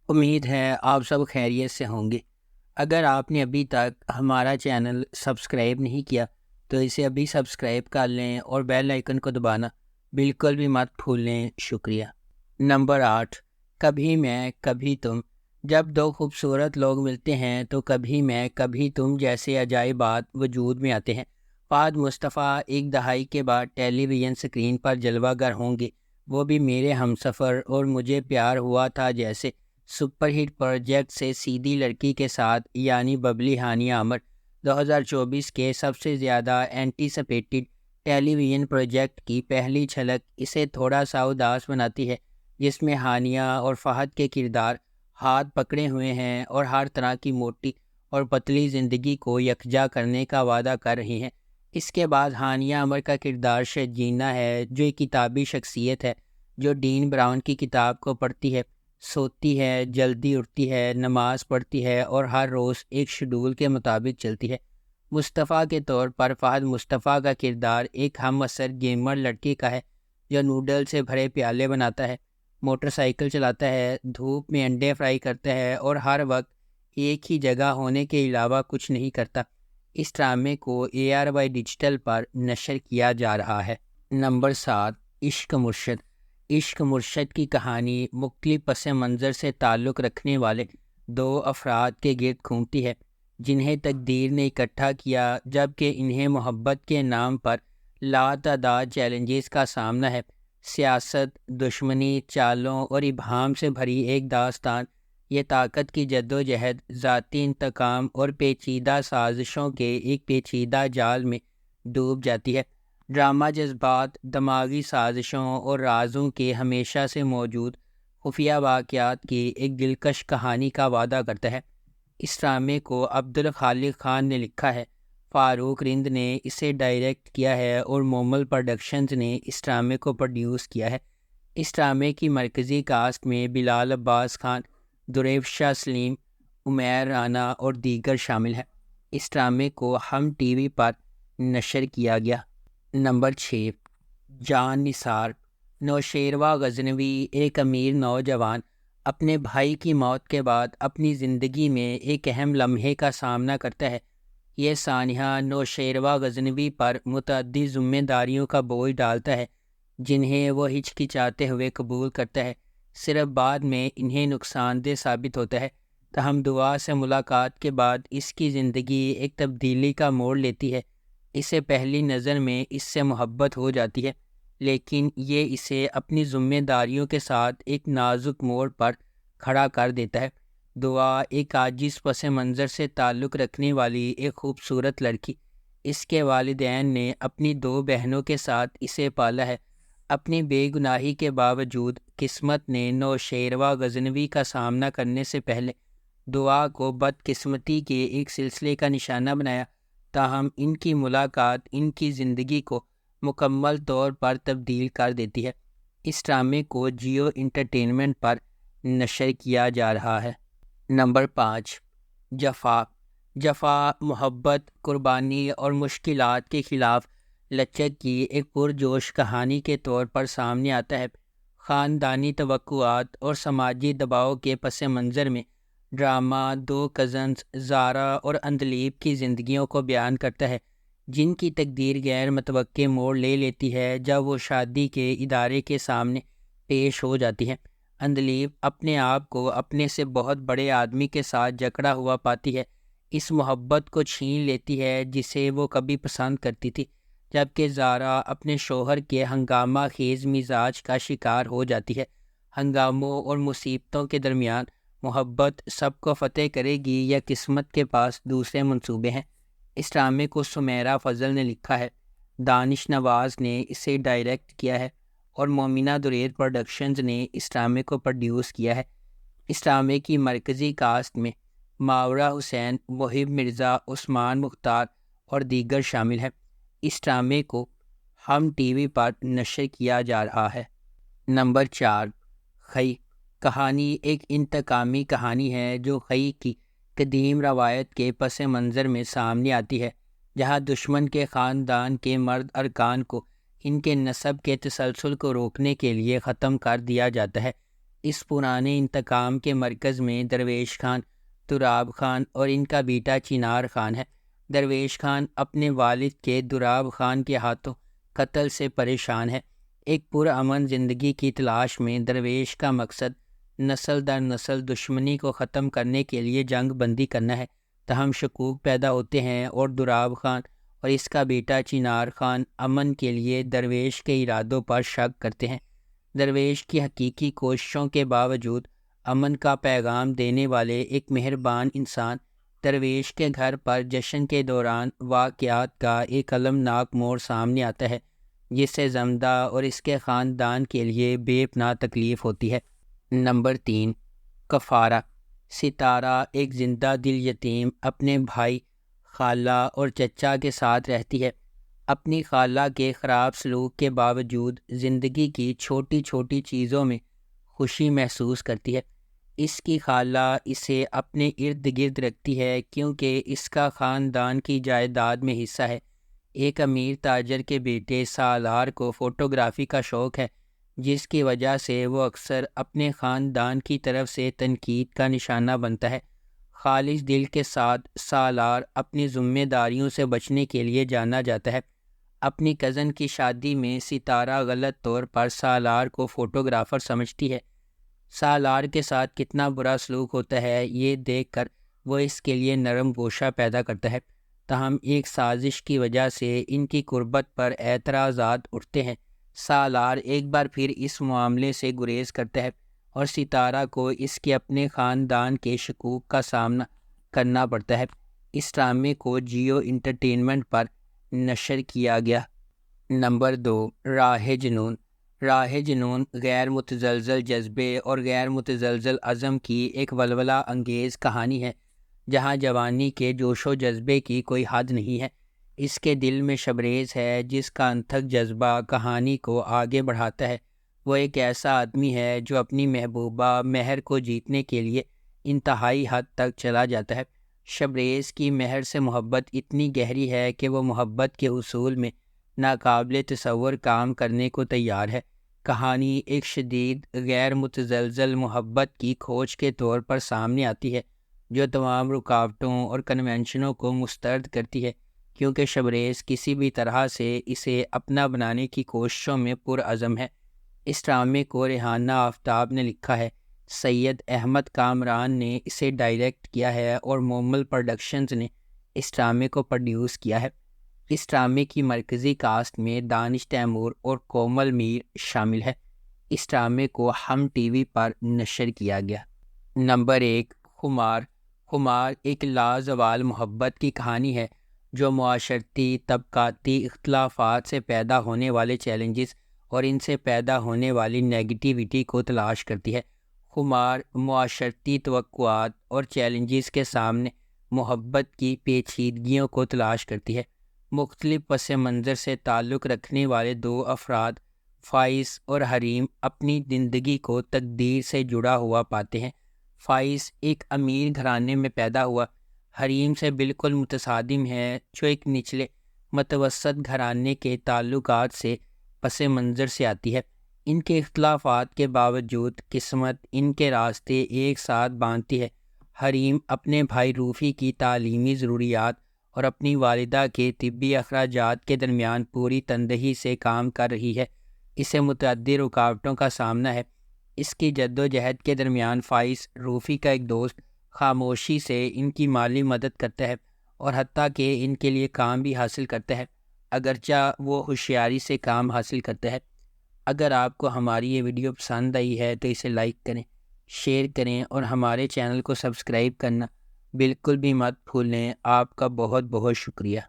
امید ہے آپ سب خیریت سے ہوں گے۔ اگر آپ نے ابھی تک ہمارا چینل سبسکرائب نہیں کیا تو اسے ابھی سبسکرائب کر لیں اور بیل آئیکن کو دبانا بالکل بھی مت بھولیں۔ شکریہ۔ نمبر 8، کبھی میں کبھی تم۔ جب دو خوبصورت لوگ ملتے ہیں تو کبھی میں کبھی تم جیسے عجائبات وجود میں آتے ہیں۔ فہد مصطفیٰ ایک دہائی کے بعد ٹیلی ویژن سکرین پر جلوہ گر ہوں گے، وہ بھی میرے ہمسفر اور مجھے پیار ہوا تھا جیسے سپر ہٹ پروجیکٹ سے سیدھی لڑکی کے ساتھ، یعنی ببلی ہانیہ عمر 2024 کے سب سے زیادہ اینٹیسپیٹڈ ٹیلی ویژن پروجیکٹ کی پہلی جھلک اسے تھوڑا سا اداس بناتی ہے، جس میں ہانیہ اور فہد کے کردار ہاتھ پکڑے ہوئے ہیں اور ہر طرح کی موٹی اور پتلی زندگی کو یکجا کرنے کا وعدہ کر رہی ہیں۔ اس کے بعد ہانیہ عمر کا کردار شجینہ ہے، جو ایک کتابی شخصیت ہے جو ڈین براؤن کی کتاب کو پڑھتی ہے، سوتی ہے، جلدی اٹھتی ہے، نماز پڑھتی ہے اور ہر روز ایک شیڈول کے مطابق چلتی ہے۔ مصطفیٰ کے طور پر فہد مصطفیٰ کا کردار ایک ہم عصر گیمر لڑکے کا ہے جو نوڈل سے بھرے پیالے بناتا ہے، موٹر سائیکل چلاتا ہے، دھوپ میں انڈے فرائی کرتا ہے اور ہر وقت ایک ہی جگہ ہونے کے علاوہ کچھ نہیں کرتا۔ اس ڈرامے کو ARY ڈیجیٹل پر نشر کیا جا رہا ہے۔ نمبر 7، عشق مرشد۔ عشق مرشد کی کہانی مختلف پس منظر سے تعلق رکھنے والے دو افراد کے گرد گھومتی ہے جنہیں تقدیر نے اکٹھا کیا، جبکہ انہیں محبت کے نام پر لاتعداد چیلنجز کا سامنا ہے۔ سیاست، دشمنی، چالوں اور ابہام سے بھری ایک داستان، یہ طاقت کی جدوجہد، ذاتی انتقام اور پیچیدہ سازشوں کے ایک پیچیدہ جال میں ڈوب جاتی ہے۔ ڈرامہ جذبات، دماغی سازشوں اور رازوں کے ہمیشہ سے موجود خفیہ واقعات کی ایک دلکش کہانی کا وعدہ کرتا ہے۔ اس ڈرامے کو عبدالخالق خان نے لکھا ہے، فاروق رند نے اسے ڈائریکٹ کیا ہے اور مومل پروڈکشنز نے اس ڈرامے کو پروڈیوس کیا ہے۔ اس ڈرامے کی مرکزی کاسٹ میں بلال عباس خان، دریفشا سلیم، عمیر رانا اور دیگر شامل ہیں۔ اس ڈرامے کو ہم ٹی وی پر نشر کیا گیا۔ نمبر 6، جان نثار۔ نوشیروہ غزنوی ایک امیر نوجوان اپنے بھائی کی موت کے بعد اپنی زندگی میں ایک اہم لمحے کا سامنا کرتا ہے۔ یہ سانحہ نوشیروہ غزنوی پر متعدد ذمہ داریوں کا بوجھ ڈالتا ہے جنہیں وہ ہچکچاتے ہوئے قبول کرتا ہے، صرف بعد میں انہیں نقصان دہ ثابت ہوتا ہے۔ تاہم دعا سے ملاقات کے بعد اس کی زندگی ایک تبدیلی کا موڑ لیتی ہے۔ اسے پہلی نظر میں اس سے محبت ہو جاتی ہے، لیکن یہ اسے اپنی ذمہ داریوں کے ساتھ ایک نازک موڑ پر کھڑا کر دیتا ہے۔ دعا ایک عاجز پس منظر سے تعلق رکھنے والی ایک خوبصورت لڑکی، اس کے والدین نے اپنی دو بہنوں کے ساتھ اسے پالا ہے۔ اپنی بے گناہی کے باوجود قسمت نے نوشیروہ غزنوی کا سامنا کرنے سے پہلے دعا کو بدقسمتی کے ایک سلسلے کا نشانہ بنایا، تاہم ان کی ملاقات ان کی زندگی کو مکمل طور پر تبدیل کر دیتی ہے۔ اس ڈرامے کو جیو انٹرٹینمنٹ پر نشر کیا جا رہا ہے۔ نمبر 5، جفا۔ جفا محبت، قربانی اور مشکلات کے خلاف لچک کی ایک پرجوش کہانی کے طور پر سامنے آتا ہے۔ خاندانی توقعات اور سماجی دباؤ کے پس منظر میں ڈرامہ دو کزنز زارا اور اندلیب کی زندگیوں کو بیان کرتا ہے، جن کی تقدیر غیر متوقع موڑ لے لیتی ہے جب وہ شادی کے ادارے کے سامنے پیش ہو جاتی ہے۔ اندلیب اپنے آپ کو اپنے سے بہت بڑے آدمی کے ساتھ جکڑا ہوا پاتی ہے، اس محبت کو چھین لیتی ہے جسے وہ کبھی پسند کرتی تھی، جبکہ زارا اپنے شوہر کے ہنگامہ خیز مزاج کا شکار ہو جاتی ہے۔ ہنگاموں اور مصیبتوں کے درمیان محبت سب کو فتح کرے گی یا قسمت کے پاس دوسرے منصوبے ہیں؟ اس ڈرامے کو سمیرہ فضل نے لکھا ہے، دانش نواز نے اسے ڈائریکٹ کیا ہے اور مومنہ دریر پروڈکشنز نے اس ڈرامے کو پروڈیوس کیا ہے۔ اس ڈرامے کی مرکزی کاسٹ میں ماورا حسین، محب مرزا، عثمان مختار اور دیگر شامل ہیں۔ اس ڈرامے کو ہم ٹی وی پر نشر کیا جا رہا ہے۔ نمبر 4، خی۔ کہانی ایک انتقامی کہانی ہے جو خی کی قدیم روایت کے پس منظر میں سامنے آتی ہے، جہاں دشمن کے خاندان کے مرد ارکان کو ان کے نسب کے تسلسل کو روکنے کے لیے ختم کر دیا جاتا ہے۔ اس پرانے انتقام کے مرکز میں درویش خان، تراب خان اور ان کا بیٹا چنار خان ہے۔ درویش خان اپنے والد کے تراب خان کے ہاتھوں قتل سے پریشان ہے۔ ایک پرامن زندگی کی تلاش میں درویش کا مقصد نسل در نسل دشمنی کو ختم کرنے کے لیے جنگ بندی کرنا ہے۔ تاہم شکوک پیدا ہوتے ہیں اور تراب خان اور اس کا بیٹا چنار خان امن کے لیے درویش کے ارادوں پر شک کرتے ہیں۔ درویش کی حقیقی کوششوں کے باوجود امن کا پیغام دینے والے ایک مہربان انسان درویش کے گھر پر جشن کے دوران واقعات کا ایک المناک موڑ سامنے آتا ہے جس سے زمدہ اور اس کے خاندان کے لیے بے پناہ تکلیف ہوتی ہے۔ نمبر 3، کفارہ۔ ستارہ ایک زندہ دل یتیم اپنے بھائی، خالہ اور چچا کے ساتھ رہتی ہے۔ اپنی خالہ کے خراب سلوک کے باوجود زندگی کی چھوٹی چھوٹی چیزوں میں خوشی محسوس کرتی ہے۔ اس کی خالہ اسے اپنے ارد گرد رکھتی ہے کیونکہ اس کا خاندان کی جائیداد میں حصہ ہے۔ ایک امیر تاجر کے بیٹے سالار کو فوٹوگرافی کا شوق ہے، جس کی وجہ سے وہ اکثر اپنے خاندان کی طرف سے تنقید کا نشانہ بنتا ہے۔ خالص دل کے ساتھ سالار اپنی ذمہ داریوں سے بچنے کے لیے جانا جاتا ہے۔ اپنی کزن کی شادی میں ستارہ غلط طور پر سالار کو فوٹوگرافر سمجھتی ہے۔ سالار کے ساتھ کتنا برا سلوک ہوتا ہے یہ دیکھ کر وہ اس کے لیے نرم گوشہ پیدا کرتا ہے، تاہم ایک سازش کی وجہ سے ان کی قربت پر اعتراضات اٹھتے ہیں۔ سالار ایک بار پھر اس معاملے سے گریز کرتا ہے اور ستارہ کو اس کے اپنے خاندان کے شکوک کا سامنا کرنا پڑتا ہے۔ اس ڈرامے کو جیو انٹرٹینمنٹ پر نشر کیا گیا۔ نمبر 2، راہ جنون۔ راہ جنون غیر متزلزل جذبے اور غیر متزلزل عزم کی ایک ولولہ انگیز کہانی ہے جہاں جوانی کے جوش و جذبے کی کوئی حد نہیں ہے۔ اس کے دل میں شبریز ہے جس کا انتھک جذبہ کہانی کو آگے بڑھاتا ہے۔ وہ ایک ایسا آدمی ہے جو اپنی محبوبہ مہر کو جیتنے کے لیے انتہائی حد تک چلا جاتا ہے۔ شبریز کی مہر سے محبت اتنی گہری ہے کہ وہ محبت کے اصول میں ناقابل تصور کام کرنے کو تیار ہے۔ کہانی ایک شدید غیر متزلزل محبت کی کھوج کے طور پر سامنے آتی ہے جو تمام رکاوٹوں اور کنونشنوں کو مسترد کرتی ہے، کیونکہ شبریز کسی بھی طرح سے اسے اپنا بنانے کی کوششوں میں پرعزم ہے۔ اس ڈرامے کو ریحانہ آفتاب نے لکھا ہے، سید احمد کامران نے اسے ڈائریکٹ کیا ہے اور مومل پروڈکشنز نے اس ڈرامے کو پروڈیوس کیا ہے۔ اس ڈرامے کی مرکزی کاسٹ میں دانش تیمور اور کومل میر شامل ہے۔ اس ڈرامے کو ہم ٹی وی پر نشر کیا گیا۔ نمبر 1، خمار۔ خمار ایک لازوال محبت کی کہانی ہے جو معاشرتی طبقاتی اختلافات سے پیدا ہونے والے چیلنجز اور ان سے پیدا ہونے والی نیگیٹیوٹی کو تلاش کرتی ہے۔ خمار معاشرتی توقعات اور چیلنجز کے سامنے محبت کی پیچیدگیوں کو تلاش کرتی ہے۔ مختلف پس منظر سے تعلق رکھنے والے دو افراد، فائز اور حریم، اپنی زندگی کو تقدیر سے جڑا ہوا پاتے ہیں۔ فائز ایک امیر گھرانے میں پیدا ہوا، حریم سے بالکل متصادم ہے جو ایک نچلے متوسط گھرانے کے تعلقات سے پس منظر سے آتی ہے۔ ان کے اختلافات کے باوجود قسمت ان کے راستے ایک ساتھ باندھتی ہے۔ حریم اپنے بھائی روفی کی تعلیمی ضروریات اور اپنی والدہ کے طبی اخراجات کے درمیان پوری تندہی سے کام کر رہی ہے۔ اسے متعدد رکاوٹوں کا سامنا ہے۔ اس کی جد و جہد کے درمیان فائز، روفی کا ایک دوست، خاموشی سے ان کی مالی مدد کرتا ہے اور حتیٰ کہ ان کے لیے کام بھی حاصل کرتا ہے، اگرچہ وہ ہوشیاری سے کام حاصل کرتا ہے۔ اگر آپ کو ہماری یہ ویڈیو پسند آئی ہے تو اسے لائک کریں، شیئر کریں اور ہمارے چینل کو سبسکرائب کرنا بالکل بھی مت بھولیں۔ آپ کا بہت بہت شکریہ۔